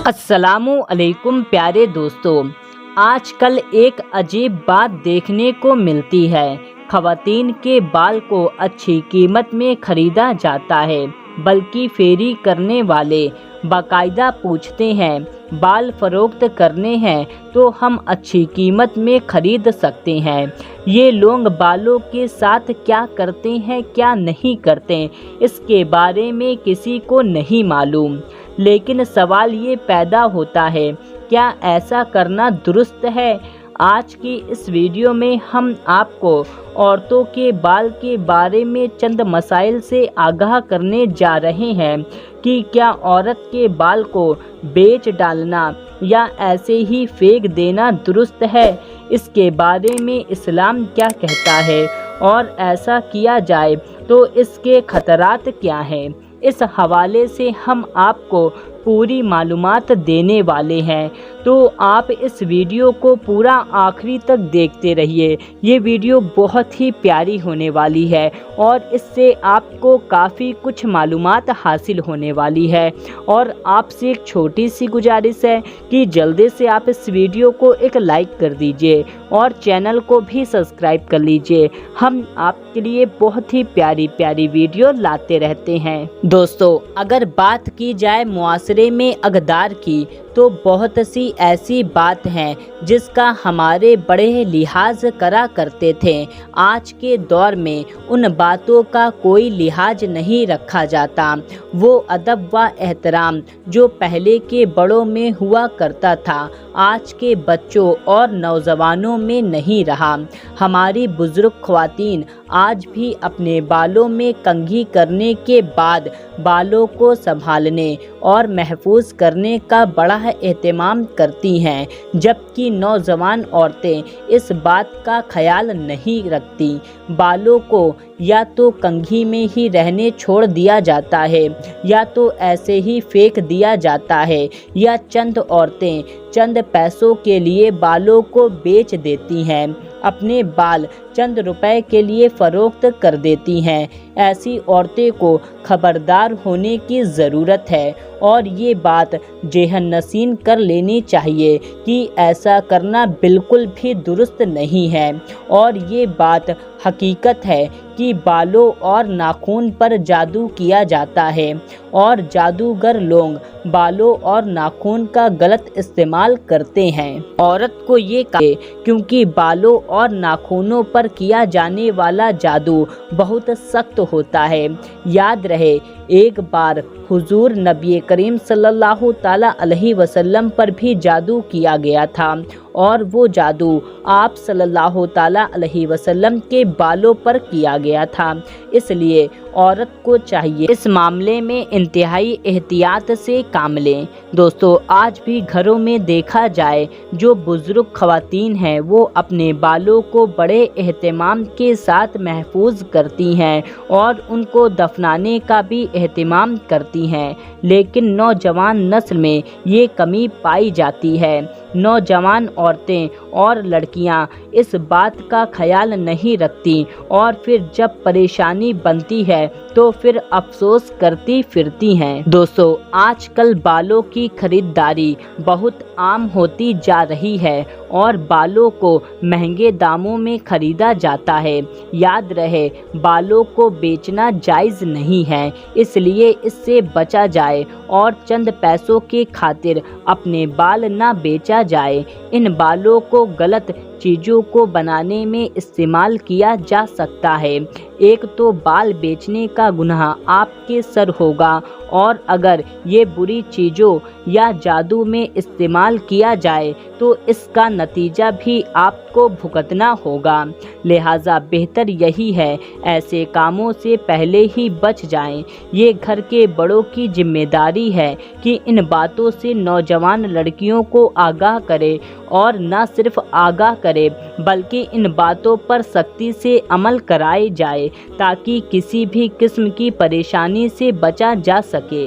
अस्सलामु अलैकुम प्यारे दोस्तों, आजकल एक अजीब बात देखने को मिलती है। ख़वातीन के बाल को अच्छी कीमत में ख़रीदा जाता है, बल्कि फेरी करने वाले बाकायदा पूछते हैं बाल फ़रोख्त करने हैं तो हम अच्छी कीमत में ख़रीद सकते हैं। ये लोग बालों के साथ क्या करते हैं क्या नहीं करते, इसके बारे में किसी को नहीं मालूम। लेकिन सवाल ये पैदा होता है, क्या ऐसा करना दुरुस्त है? आज की इस वीडियो में हम आपको औरतों के बाल के बारे में चंद मसाइल से आगाह करने जा रहे हैं कि क्या औरत के बाल को बेच डालना या ऐसे ही फेंक देना दुरुस्त है। इसके बारे में इस्लाम क्या कहता है और ऐसा किया जाए तो इसके खतरात क्या हैं। इस हवाले से हम आपको पूरी मालूमात देने वाले हैं, तो आप इस वीडियो को पूरा आखिरी तक देखते रहिए। ये वीडियो बहुत ही प्यारी होने वाली है और इससे आपको काफ़ी कुछ मालूमात हासिल होने वाली है। और आपसे एक छोटी सी गुजारिश है कि जल्दी से आप इस वीडियो को एक लाइक कर दीजिए और चैनल को भी सब्सक्राइब कर लीजिए। हम आपके लिए बहुत ही प्यारी प्यारी वीडियो लाते रहते हैं। दोस्तों, अगर बात की जाए मुआशरे में अक़दार की, तो बहुत सी ऐसी बात हैं जिसका हमारे बड़े लिहाज करा करते थे। आज के दौर में उन बातों का कोई लिहाज नहीं रखा जाता। वो अदब व एहतराम जो पहले के बड़ों में हुआ करता था, आज के बच्चों और नौजवानों में नहीं रहा। हमारी बुजुर्ग ख्वातीन आज भी अपने बालों में कंघी करने के बाद बालों को संभालने और महफूज करने का बड़ा एहतमाम करती हैं, जबकि नौजवान औरतें इस बात का ख्याल नहीं रखती। बालों को या तो कंघी में ही रहने छोड़ दिया जाता है या तो ऐसे ही फेंक दिया जाता है, या चंद औरतें चंद पैसों के लिए बालों को बेच देती हैं, अपने बाल चंद रुपए के लिए फ़रोख्त कर देती हैं। ऐसी औरतें को खबरदार होने की ज़रूरत है और ये बात ज़हन नशीन कर लेनी चाहिए कि ऐसा करना बिल्कुल भी दुरुस्त नहीं है। और ये बात हकीकत है कि बालों और नाखून पर जादू किया जाता है और जादूगर लोग बालों और नाखून का गलत इस्तेमाल करते हैं। औरत को ये क्योंकि बालों और नाखूनों पर किया जाने वाला जादू बहुत सख्त होता है। याद रहे, एक बार हुजूर नबी करीम सल्लल्लाहु ताला अलैहि वसल्लम पर भी जादू किया गया था और वो जादू आप सल्लल्लाहु ताला अलैहि वसल्लम के बालों पर किया गया था। इसलिए औरत को चाहिए इस मामले में इंतहाई एहतियात से काम लें। दोस्तों, आज भी घरों में देखा जाए जो बुजुर्ग ख़वातीन हैं वो अपने बालों को बड़े एहतमाम के साथ महफूज करती हैं और उनको दफनाने का भी एहतमाम करती हैं, लेकिन नौजवान नस्ल में ये कमी पाई जाती है। नौजवान औरतें और लड़कियां इस बात का ख्याल नहीं रखती और फिर जब परेशानी बनती है तो फिर अफसोस करती फिरती हैं। दोस्तों, आजकल बालों की खरीदारी बहुत आम होती जा रही है और बालों को महंगे दामों में खरीदा जाता है। याद रहे, बालों को बेचना जायज़ नहीं है, इसलिए इससे बचा जाए और चंद पैसों के खातिर अपने बाल ना बेचा जाए। इन बालों को गलत चीज़ों को बनाने में इस्तेमाल किया जा सकता है। एक तो बाल बेचने का गुनाह आपके सर होगा और अगर ये बुरी चीज़ों या जादू में इस्तेमाल किया जाए तो इसका नतीजा भी आपको भुगतना होगा। लिहाजा बेहतर यही है ऐसे कामों से पहले ही बच जाएं। ये घर के बड़ों की जिम्मेदारी है कि इन बातों से नौजवान लड़कियों को आगाह करे और न सिर्फ आगाह करे बल्कि इन बातों पर सख्ती से अमल कराए जाए ताकि किसी भी किस्म की परेशानी से बचा जा सके।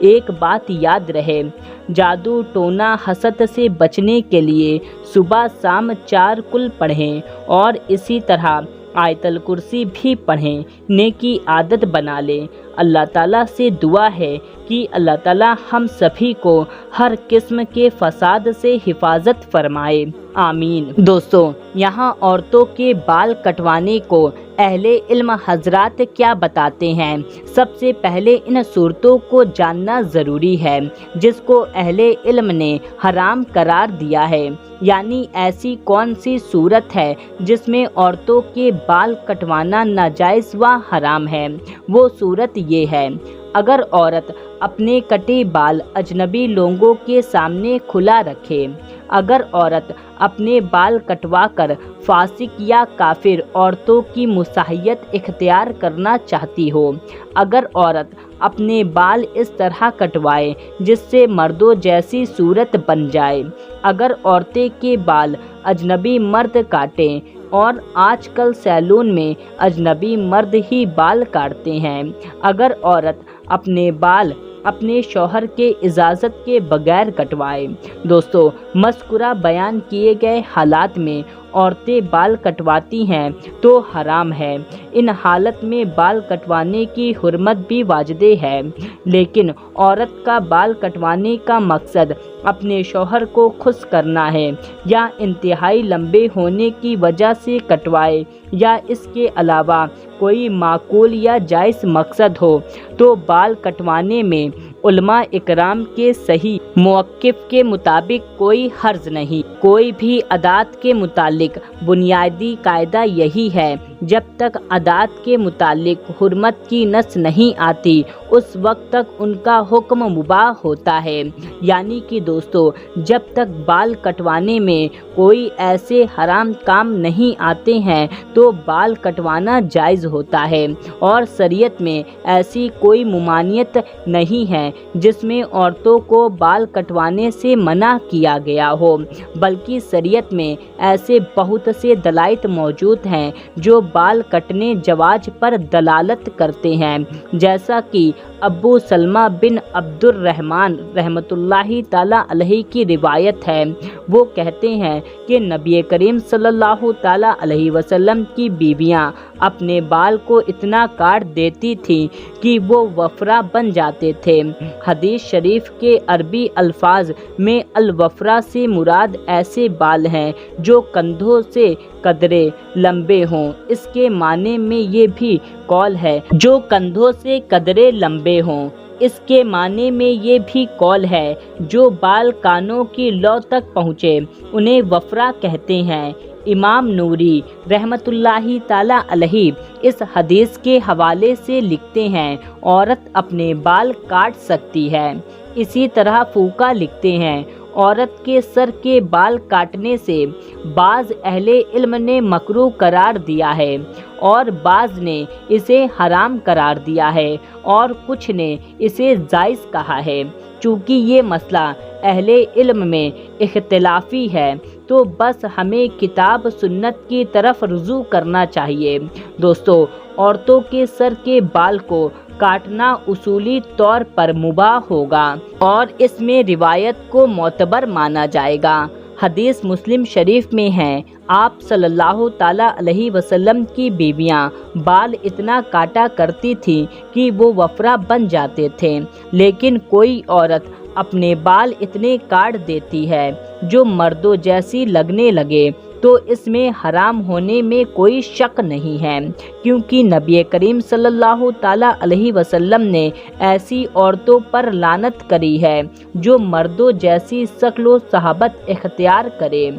एक बात याद रहे, जादू टोना हसद से बचने के लिए सुबह शाम 4 कुल पढ़ें और इसी तरह आयतल कुर्सी भी पढ़ें, नेकी आदत बना लें। अल्लाह ताला से दुआ है कि अल्लाह ताला हम सभी को हर किस्म के फसाद से हिफाजत फरमाए, आमीन। दोस्तों, यहाँ औरतों के बाल कटवाने को अहले इल्म हजरात क्या बताते हैं। सबसे पहले इन सूरतों को जानना ज़रूरी है जिसको अहले इल्म ने हराम करार दिया है। यानी ऐसी कौन सी सूरत है जिसमें औरतों के बाल कटवाना नाजायज़ व हराम है। वो सूरत ये है, अगर औरत अपने कटे बाल अजनबी लोगों के सामने खुला रखे, अगर औरत अपने बाल कटवाकर फासिक या काफिर औरतों की मुसाहियत इख्तियार करना चाहती हो, अगर औरत अपने बाल इस तरह कटवाए जिससे मर्दों जैसी सूरत बन जाए, अगर औरतें के बाल अजनबी मर्द काटें, और आजकल सैलून में अजनबी मर्द ही बाल काटते हैं, अगर औरत अपने बाल अपने शौहर के इजाज़त के बगैर कटवाए। दोस्तों, मज़कूरा बयान किए गए हालात में औरतें बाल कटवाती हैं तो हराम है। इन हालत में बाल कटवाने की हुर्मत भी वाजिबे है, लेकिन औरत का बाल कटवाने का मकसद अपने शौहर को खुश करना है या इंतहाई लंबे होने की वजह से कटवाए या इसके अलावा कोई माकूल या जायज़ मकसद हो, तो बाल कटवाने में उलमा इकराम के सही मौक़िफ़ के मुताबिक कोई हर्ज नहीं। कोई भी अदात के मुतालिक बुनियादी कायदा यही है, जब तक अदात के मुतालिक हुर्मत की नस नहीं आती उस वक्त तक उनका हुक्म मुबाह होता है। यानी कि दोस्तों, जब तक बाल कटवाने में कोई ऐसे हराम काम नहीं आते हैं तो बाल कटवाना जायज़ होता है, और शरीयत में ऐसी कोई मुमानियत नहीं है जिसमें औरतों को बाल कटवाने से मना किया गया हो, बल्कि शरीयत में ऐसे बहुत से दलाइल मौजूद हैं जो बाल कटने जवाज पर दलालत करते हैं। जैसा कि अबू सलमा बिन अब्दुर्रहमान रहमतुल्लाहि ताला अलैहि की रिवायत है, वो कहते हैं कि नबी करीम सल्लल्लाहु ताला अलैहि वसल्लम की बीवियां अपने बाल को इतना काट देती थीं कि वो वफ़रा बन जाते थे। हदीस शरीफ के अरबी अल्फाज में अल-वफ़रा से मुराद ऐसे बाल हैं जो कंधों से कदरे लंबे हों। इसके माने में ये भी कौल है जो कंधों से कदरे लंबे हों। इसके माने में ये भी कौल है जो बाल कानों की लौ तक पहुँचे, उन्हें वफ़रा कहते हैं। इमाम नूरी रहमतुल्लाहि ताला अलैहि इस हदीस के हवाले से लिखते हैं, औरत अपने बाल काट सकती है। इसी तरह फूका लिखते हैं, औरत के सर के बाल काटने से बाज़ अहले इल्म ने मकरूह करार दिया है और बाज़ ने इसे हराम करार दिया है और कुछ ने इसे जायज़ कहा है। चूँकि ये मसला अहले इल्म में इख्तिलाफ़ी है तो बस हमें किताब सुन्नत की तरफ रुजू करना चाहिए। दोस्तों, औरतों के सर के बाल को काटना उसूली तौर पर मुबाह होगा और इसमें रिवायत को मोतबर माना जाएगा। हदीस मुस्लिम शरीफ में है, आप सल्लल्लाहु ताला अलैहि वसल्लम की बीवियां बाल इतना काटा करती थीं कि वो वफ़रा बन जाते थे, लेकिन कोई औरत अपने बाल इतने काट देती है जो मर्दों जैसी लगने लगे तो इसमें हराम होने में कोई शक नहीं है, क्योंकि नबी करीम सल्लल्लाहु ताला अलैहि वसल्लम ने ऐसी औरतों पर लानत करी है जो मर्दों जैसी शक्ल सहाबत इख्तियार करे।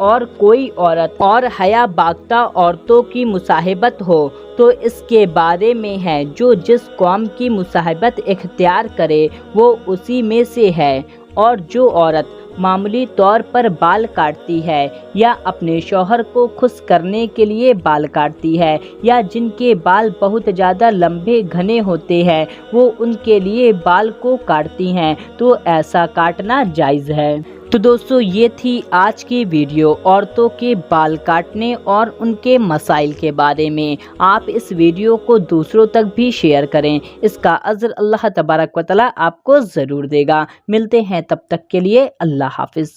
और कोई औरत और हया बागता औरतों की मुसाहिबत हो तो इसके बारे में है, जो जिस कौम की मुसाहिबत इख्तियार करे वो उसी में से है। और जो औरत मामूली तौर पर बाल काटती है या अपने शौहर को खुश करने के लिए बाल काटती है या जिनके बाल बहुत ज़्यादा लंबे घने होते हैं वो उनके लिए बाल को काटती हैं, तो ऐसा काटना जायज़ है। तो दोस्तों, ये थी आज की वीडियो औरतों के बाल काटने और उनके मसाइल के बारे में। आप इस वीडियो को दूसरों तक भी शेयर करें, इसका अज़र अल्लाह तबारक व तआला आपको ज़रूर देगा। मिलते हैं, तब तक के लिए अल्लाह हाफ़िज़।